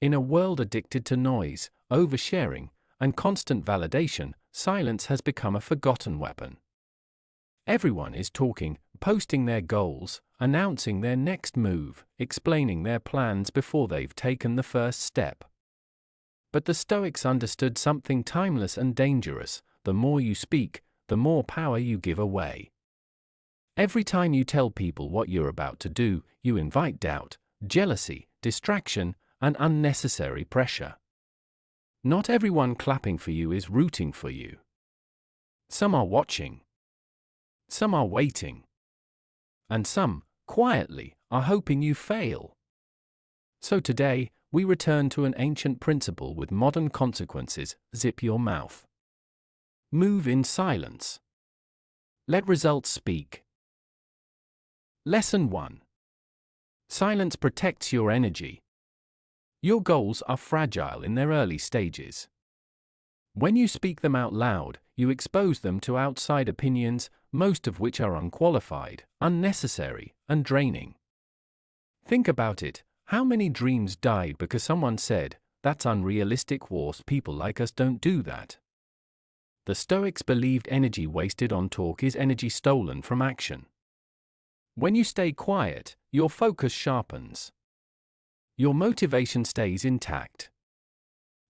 In a world addicted to noise, oversharing, and constant validation, silence has become a forgotten weapon. Everyone is talking, posting their goals, announcing their next move, explaining their plans before they've taken the first step. But the Stoics understood something timeless and dangerous: the more you speak, the more power you give away. Every time you tell people what you're about to do, you invite doubt, jealousy, distraction, and unnecessary pressure. Not everyone clapping for you is rooting for you. Some are watching. Some are waiting. And some, quietly, are hoping you fail. So today, we return to an ancient principle with modern consequences: zip your mouth. Move in silence. Let results speak. Lesson 1. Silence protects your energy. Your goals are fragile in their early stages. When you speak them out loud, you expose them to outside opinions, most of which are unqualified, unnecessary, and draining. Think about it: how many dreams died because someone said, "That's unrealistic, people like us don't do that"? The Stoics believed energy wasted on talk is energy stolen from action. When you stay quiet, your focus sharpens. Your motivation stays intact.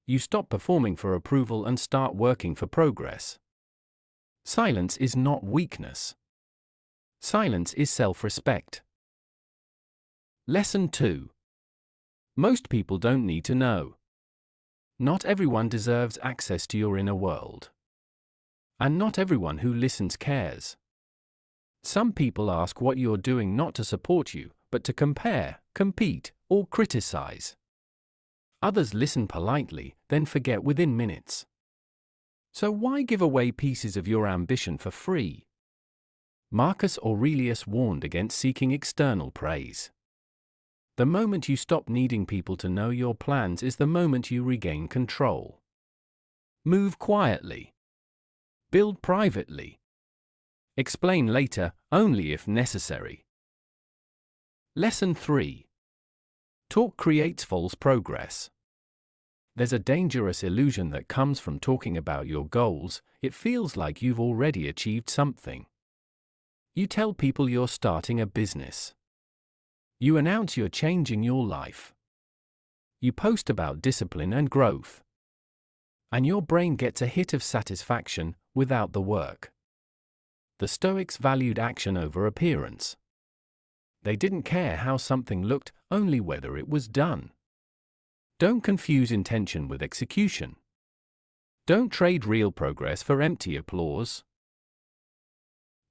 You stop performing for approval and start working for progress. Silence is not weakness. Silence is self-respect. Lesson 2. Most people don't need to know. Not everyone deserves access to your inner world. And not everyone who listens cares. Some people ask what you're doing not to support you, but to compare, compete, or criticize. Others listen politely, then forget within minutes. So why give away pieces of your ambition for free? Marcus Aurelius warned against seeking external praise. The moment you stop needing people to know your plans is the moment you regain control. Move quietly. Build privately. Explain later, only if necessary. Lesson 3. Talk creates false progress. There's a dangerous illusion that comes from talking about your goals. It feels like you've already achieved something. You tell people you're starting a business. You announce you're changing your life. You post about discipline and growth. And your brain gets a hit of satisfaction without the work. The Stoics valued action over appearance. They didn't care how something looked, only whether it was done. Don't confuse intention with execution. Don't trade real progress for empty applause.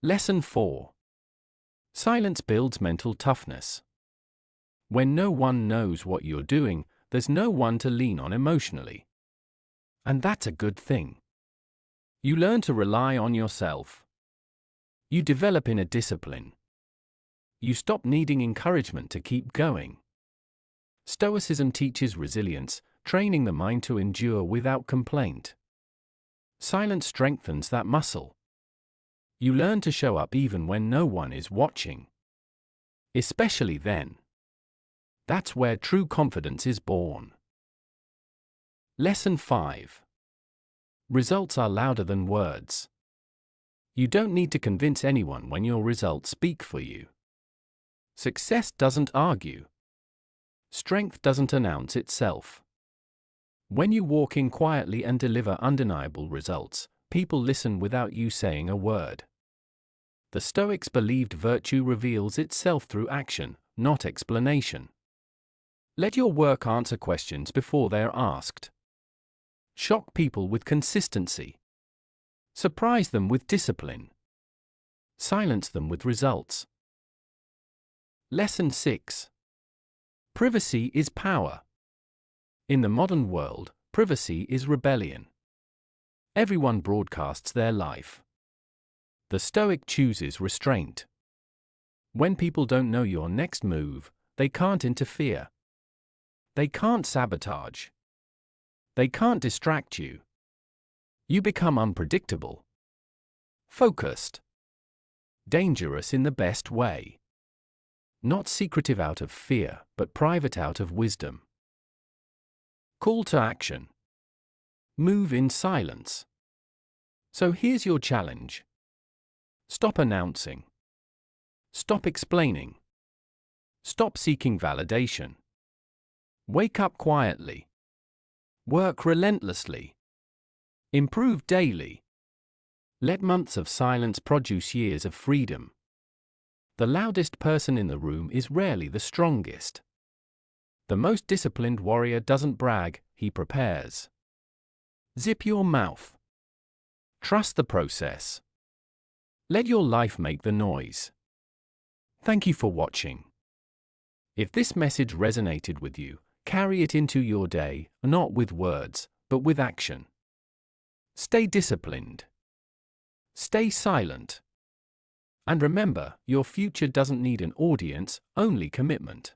Lesson 4. Silence builds mental toughness. When no one knows what you're doing, there's no one to lean on emotionally. And that's a good thing. You learn to rely on yourself. You develop inner discipline. You stop needing encouragement to keep going. Stoicism teaches resilience, training the mind to endure without complaint. Silence strengthens that muscle. You learn to show up even when no one is watching. Especially then. That's where true confidence is born. Lesson 5. Results are louder than words. You don't need to convince anyone when your results speak for you. Success doesn't argue. Strength doesn't announce itself. When you walk in quietly and deliver undeniable results, people listen without you saying a word. The Stoics believed virtue reveals itself through action, not explanation. Let your work answer questions before they're asked. Shock people with consistency. Surprise them with discipline. Silence them with results. Lesson 6. Privacy is power. In the modern world, privacy is rebellion. Everyone broadcasts their life. The Stoic chooses restraint. When people don't know your next move, they can't interfere. They can't sabotage. They can't distract you. You become unpredictable. Focused. Dangerous in the best way. Not secretive out of fear, but private out of wisdom. Call to action. Move in silence. So here's your challenge. Stop announcing. Stop explaining. Stop seeking validation. Wake up quietly. Work relentlessly. Improve daily. Let months of silence produce years of freedom. The loudest person in the room is rarely the strongest. The most disciplined warrior doesn't brag, he prepares. Zip your mouth. Trust the process. Let your life make the noise. Thank you for watching. If this message resonated with you, carry it into your day, not with words, but with action. Stay disciplined. Stay silent. And remember, your future doesn't need an audience, only commitment.